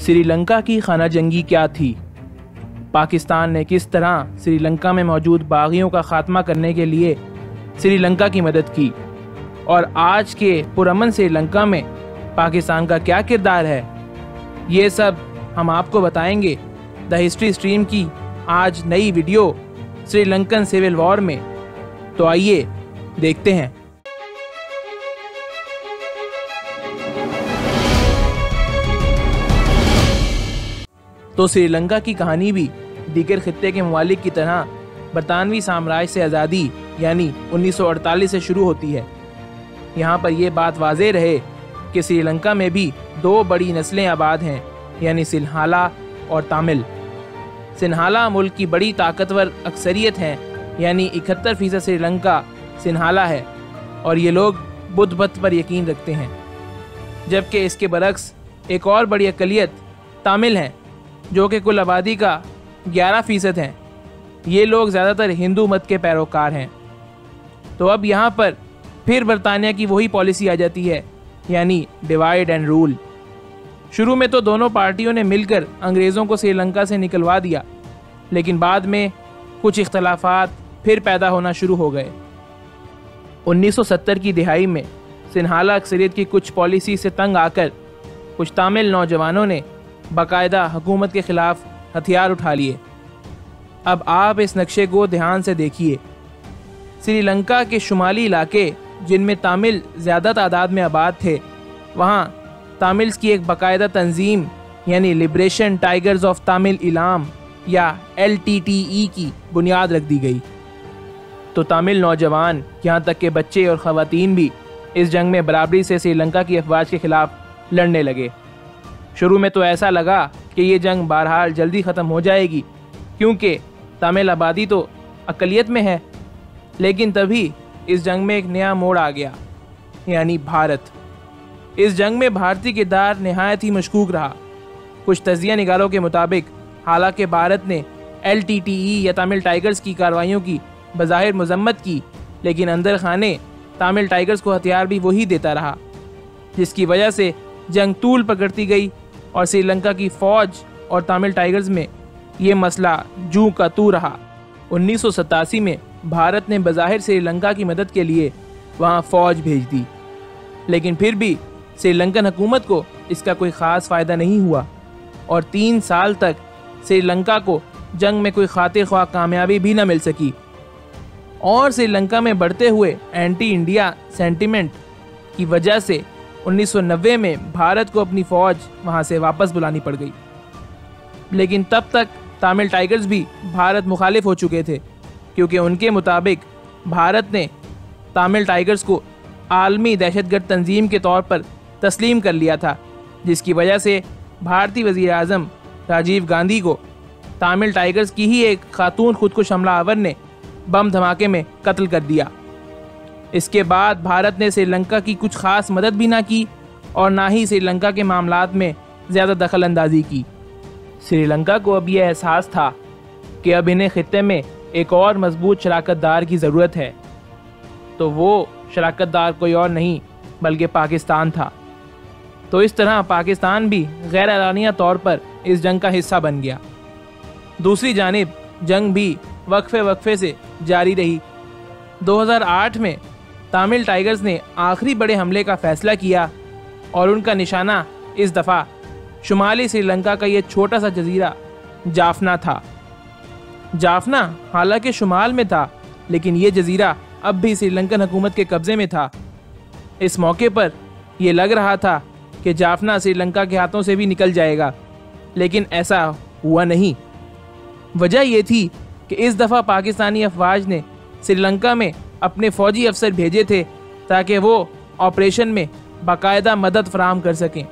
श्रीलंका की खाना जंगी क्या थी? पाकिस्तान ने किस तरह श्रीलंका में मौजूद बागियों का खात्मा करने के लिए श्रीलंका की मदद की? और आज के पुरअमन श्रीलंका में पाकिस्तान का क्या किरदार है? ये सब हम आपको बताएंगे द हिस्ट्री स्ट्रीम की आज नई वीडियो श्रीलंकन सिविल वॉर में। तो आइए देखते हैं। तो श्रीलंका की कहानी भी दीगर खित्ते के ममालिक की तरह बरतानवी साम्राज्य से आज़ादी यानी 1948 से शुरू होती है। यहाँ पर यह बात वाज़ेह रहे कि श्रीलंका में भी दो बड़ी नस्लें आबाद हैं, यानी सिन्हाला और तामिल। सिन्हाला मुल्क की बड़ी ताकतवर अक्सरियत हैं, यानी 71% श्रीलंका सिन्हाला है और ये लोग बुद्ध मत पर यकीन रखते हैं। जबकि इसके बरक्स एक और बड़ी अक़लियत तामिल हैं, जो कि कुल आबादी का 11% हैं। ये लोग ज़्यादातर हिंदू मत के पैरोकार हैं। तो अब यहाँ पर फिर बरतानिया की वही पॉलिसी आ जाती है, यानी डिवाइड एंड रूल। शुरू में तो दोनों पार्टियों ने मिलकर अंग्रेज़ों को श्रीलंका से निकलवा दिया, लेकिन बाद में कुछ इख्तलाफात फिर पैदा होना शुरू हो गए। 1970 की दिहाई में सिन्हाला अक्सरियत की कुछ पॉलिसी से तंग आकर कुछ तामिल नौजवानों ने बाकायदा हुकूमत के ख़िलाफ़ हथियार उठा लिए। अब आप इस नक्शे को ध्यान से देखिए। श्रीलंका के शुमाली इलाके जिनमें तामिल ज़्यादा तादाद में आबाद थे, वहाँ तामिल्स की एक बाकायदा तंजीम यानी लिबरेशन टाइगर्स ऑफ तामिल इलाम या LTTE की बुनियाद रख दी गई। तो तामिल नौजवान, यहाँ तक के बच्चे और ख़वातीन भी इस जंग में बराबरी से श्रीलंका की अफवाज के ख़िलाफ़ लड़ने लगे। शुरू में तो ऐसा लगा कि ये जंग बहरहाल जल्दी ख़त्म हो जाएगी, क्योंकि तामिल आबादी तो अक़लियत में है। लेकिन तभी इस जंग में एक नया मोड़ आ गया, यानी भारत। इस जंग में भारतीय किरदार नहायत ही मशकूक रहा। कुछ तजिया निगारों के मुताबिक हालांकि भारत ने LTTE या तामिल टाइगर्स की कार्रवाइयों की बज़ाहिर मजम्मत की, लेकिन अंदर खाने तामिल टाइगर्स को हथियार भी वही देता रहा, जिसकी वजह से जंग तूल पकड़ती गई और श्रीलंका की फ़ौज और तामिल टाइगर्स में ये मसला जू का तू रहा। 1987 में भारत ने बज़ाहिर श्रीलंका की मदद के लिए वहाँ फ़ौज भेज दी, लेकिन फिर भी श्रीलंकन हुकूमत को इसका कोई ख़ास फ़ायदा नहीं हुआ और 3 साल तक श्रीलंका को जंग में कोई खातिर ख्वाह कामयाबी भी न मिल सकी। और श्रीलंका में बढ़ते हुए एंटी इंडिया सेंटिमेंट की वजह से 1990 में भारत को अपनी फ़ौज वहाँ से वापस बुलानी पड़ गई। लेकिन तब तक तामिल टाइगर्स भी भारत मुखालिफ हो चुके थे, क्योंकि उनके मुताबिक भारत ने तामिल टाइगर्स को आलमी दहशतगर्द तंजीम के तौर पर तस्लीम कर लिया था, जिसकी वजह से भारतीय वज़ीर आज़म राजीव गांधी को तामिल टाइगर्स की ही एक खातून खुदकुश हमलावर ने बम धमाके में कत्ल कर दिया। इसके बाद भारत ने श्रीलंका की कुछ ख़ास मदद भी ना की और ना ही श्रीलंका के मामलात में ज़्यादा दखल अंदाजी की। श्रीलंका को अब यह एहसास था कि अब इन्हें खित्ते में एक और मजबूत शराकतदार की ज़रूरत है। तो वो शराकतदार कोई और नहीं बल्कि पाकिस्तान था। तो इस तरह पाकिस्तान भी गैर एलानिया तौर पर इस जंग का हिस्सा बन गया। दूसरी जानिब जंग भी वक्फे से जारी रही। 2008 में तामिल टाइगर्स ने आखिरी बड़े हमले का फैसला किया और उनका निशाना इस दफ़ा शुमाली श्रीलंका का ये छोटा सा जजीरा जाफना था। जाफना हालांकि शुमाल में था, लेकिन ये जजीरा अब भी श्रीलंकन हुकूमत के कब्ज़े में था। इस मौके पर यह लग रहा था कि जाफना श्रीलंका के हाथों से भी निकल जाएगा, लेकिन ऐसा हुआ नहीं। वजह यह थी कि इस दफ़ा पाकिस्तानी अफवाज ने श्रीलंका में अपने फ़ौजी अफसर भेजे थे ताकि वो ऑपरेशन में बाकायदा मदद फराहम कर सकें।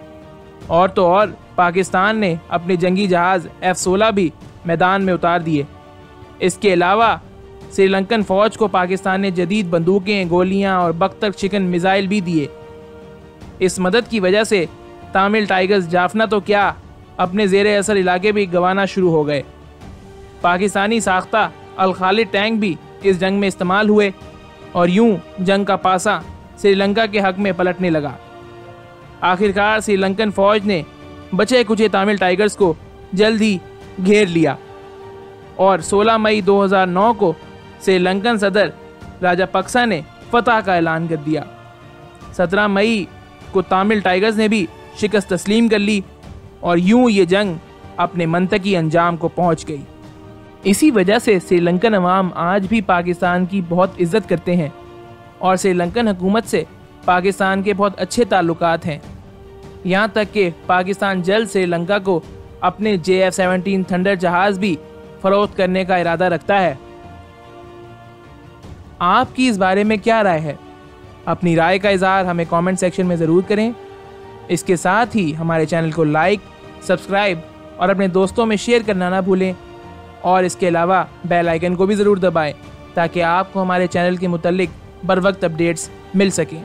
और तो और पाकिस्तान ने अपने जंगी जहाज़ F-16 भी मैदान में उतार दिए। इसके अलावा श्रीलंकन फ़ौज को पाकिस्तान ने जदीद बंदूकें, गोलियां और बख्तर चिकन मिसाइल भी दिए। इस मदद की वजह से तामिल टाइगर्स जाफना तो क्या अपने ज़ेरे असर इलाके भी गंवाना शुरू हो गए। पाकिस्तानी साख्ता अल खालिद टैंक भी इस जंग में इस्तेमाल हुए और यूं जंग का पासा श्रीलंका के हक में पलटने लगा। आखिरकार श्रीलंकन फ़ौज ने बचे कुचे तमिल टाइगर्स को जल्द ही घेर लिया और 16 मई 2009 को श्रीलंकन सदर राजापक्सा ने फतह का ऐलान कर दिया। 17 मई को तमिल टाइगर्स ने भी शिकस्त तस्लीम कर ली और यूं ये जंग अपने मंतकी अंजाम को पहुंच गई। इसी वजह से श्रीलंकन अवाम आज भी पाकिस्तान की बहुत इज्जत करते हैं और श्रीलंकन हुकूमत से पाकिस्तान के बहुत अच्छे ताल्लुकात हैं। यहाँ तक कि पाकिस्तान जल्द श्रीलंका को अपने JF-17 थंडर जहाज भी फरोख्त करने का इरादा रखता है। आपकी इस बारे में क्या राय है? अपनी राय का इजहार हमें कमेंट सेक्शन में ज़रूर करें। इसके साथ ही हमारे चैनल को लाइक, सब्सक्राइब और अपने दोस्तों में शेयर करना ना भूलें और इसके अलावा बेल आइकन को भी ज़रूर दबाएं ताकि आपको हमारे चैनल के मुतालिक बर वक्त अपडेट्स मिल सकें।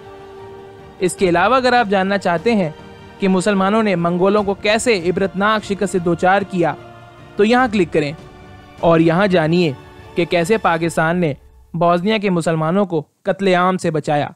इसके अलावा अगर आप जानना चाहते हैं कि मुसलमानों ने मंगोलों को कैसे इबरतनाक शिकस्त से दोचार किया तो यहाँ क्लिक करें और यहाँ जानिए कि कैसे पाकिस्तान ने बोस्निया के मुसलमानों को कत्लेआम से बचाया।